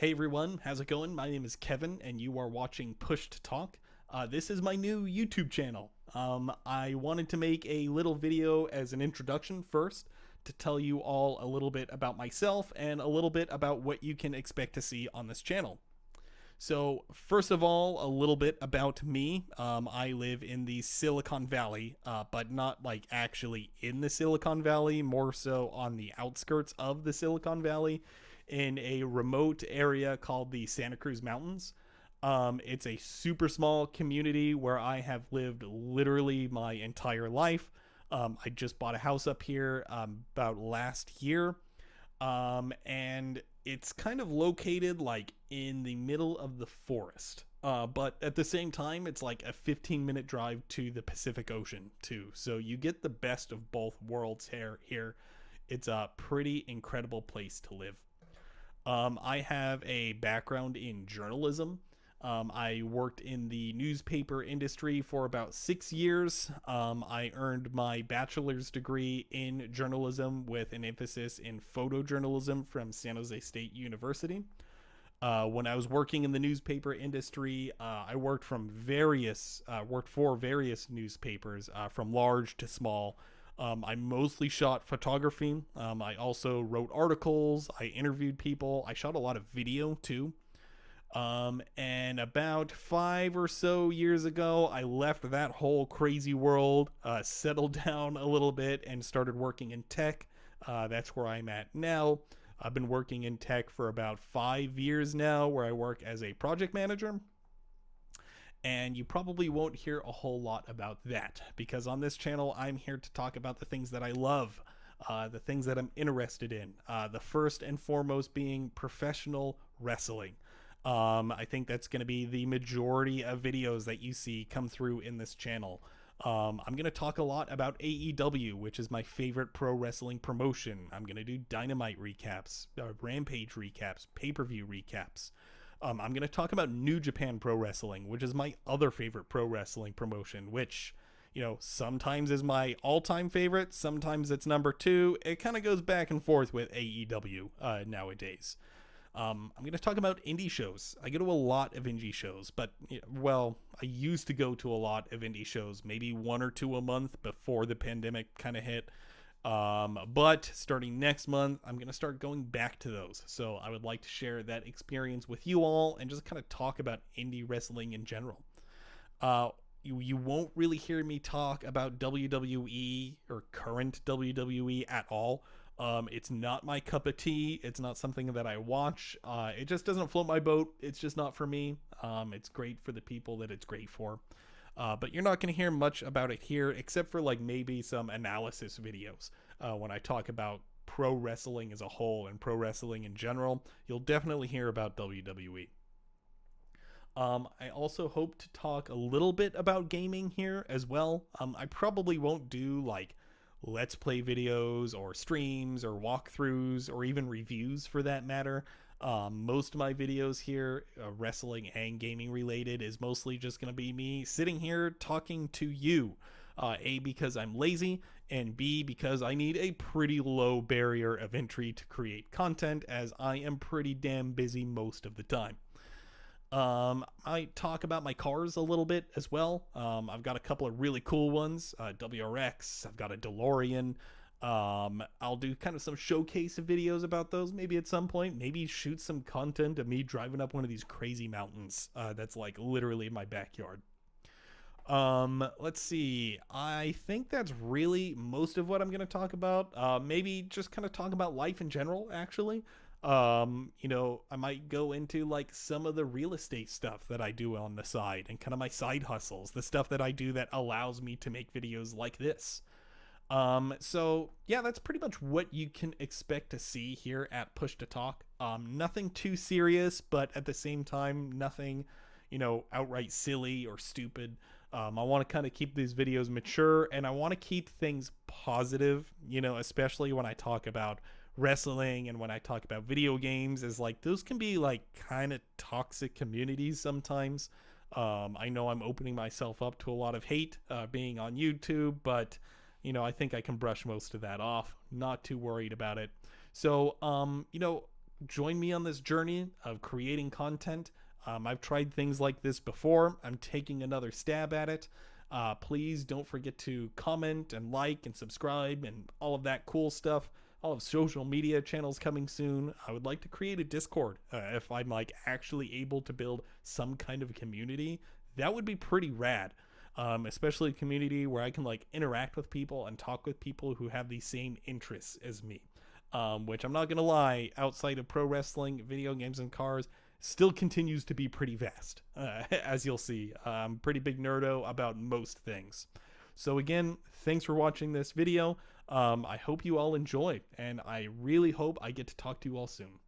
Hey everyone, how's it going? My name is Kevin, and you are watching Push to Talk. This is my new YouTube channel. I wanted to make a little video as an introduction first to tell you all a little bit about myself and a little bit about what you can expect to see on this channel. So, first of all, a little bit about me. I live in the Silicon Valley, but not like actually in the Silicon Valley, more so on the outskirts of the Silicon Valley in a remote area called the Santa Cruz Mountains. It's a super small community where I have lived literally my entire life. I just bought a house up here about last year, and it's kind of located like in the middle of the forest. But at the same time, it's like a 15-minute drive to the Pacific Ocean too. So you get the best of both worlds here. It's a pretty incredible place to live. I have a background in journalism. I worked in the newspaper industry for about 6 years. I earned my bachelor's degree in journalism with an emphasis in photojournalism from San Jose State University. When I was working in the newspaper industry, I worked for various newspapers, from large to small. I mostly shot photography. I also wrote articles. I interviewed people. I shot a lot of video too. And about 5 or so years ago, I left that whole crazy world, settled down a little bit, and started working in tech. That's where I'm at now. I've been working in tech for about 5 years now, where I work as a project manager. And you probably won't hear a whole lot about that because on this channel, I'm here to talk about the things that I love, the things that I'm interested in. The first and foremost being professional wrestling. I think that's going to be the majority of videos that you see come through in this channel. I'm going to talk a lot about AEW, which is my favorite pro wrestling promotion. I'm going to do Dynamite recaps, Rampage recaps, pay-per-view recaps. I'm going to talk about New Japan Pro Wrestling, which is my other favorite pro wrestling promotion, which, sometimes is my all-time favorite, sometimes it's number two. It kind of goes back and forth with AEW nowadays. I'm going to talk about indie shows. I go to a lot of indie shows, but, I used to go to a lot of indie shows, maybe one or two a month before the pandemic kind of hit. But starting next month, I'm going to start going back to those. So I would like to share that experience with you all and just kind of talk about indie wrestling in general. You won't really hear me talk about WWE or current WWE at all. It's not my cup of tea. It's not something that I watch. It just doesn't float my boat. It's just not for me. It's great for the people that it's great for. But you're not going to hear much about it here, except for like maybe some analysis videos. When I talk about pro wrestling as a whole and pro wrestling in general, you'll definitely hear about WWE. I also hope to talk a little bit about gaming here as well. I probably won't do like let's play videos or streams or walkthroughs or even reviews for that matter. Most of my videos here, wrestling and gaming related, is mostly just going to be me sitting here talking to you. A, because I'm lazy, and B, because I need a pretty low barrier of entry to create content, as I am pretty damn busy most of the time. I talk about my cars a little bit as well. I've got a couple of really cool ones, WRX, I've got a DeLorean. I'll do kind of some showcase videos about those maybe at some point, maybe shoot some content of me driving up one of these crazy mountains that's like literally in my backyard. Let's see. I think that's really most of what I'm going to talk about. Maybe just kind of talk about life in general, actually. I might go into like some of the real estate stuff that I do on the side and kind of my side hustles, the stuff that I do that allows me to make videos like this. So yeah, that's pretty much what you can expect to see here at Push to Talk. Nothing too serious, but at the same time, nothing, outright silly or stupid. I want to kind of keep these videos mature, and I want to keep things positive, especially when I talk about wrestling and when I talk about video games, is like those can be like kind of toxic communities sometimes. I know I'm opening myself up to a lot of hate being on YouTube, but I think I can brush most of that off. Not too worried about it. So, join me on this journey of creating content. I've tried things like this before. I'm taking another stab at it. Please don't forget to comment and like and subscribe and all of that cool stuff. I'll have social media channels coming soon. I would like to create a Discord. If I'm like actually able to build some kind of community, that would be pretty rad. Especially a community where I can like interact with people and talk with people who have the same interests as me. Which I'm not gonna lie, outside of pro wrestling, video games, and cars, still continues to be pretty vast. As you'll see, I'm pretty big nerdo about most things. So again, thanks for watching this video. I hope you all enjoy, and I really hope I get to talk to you all soon.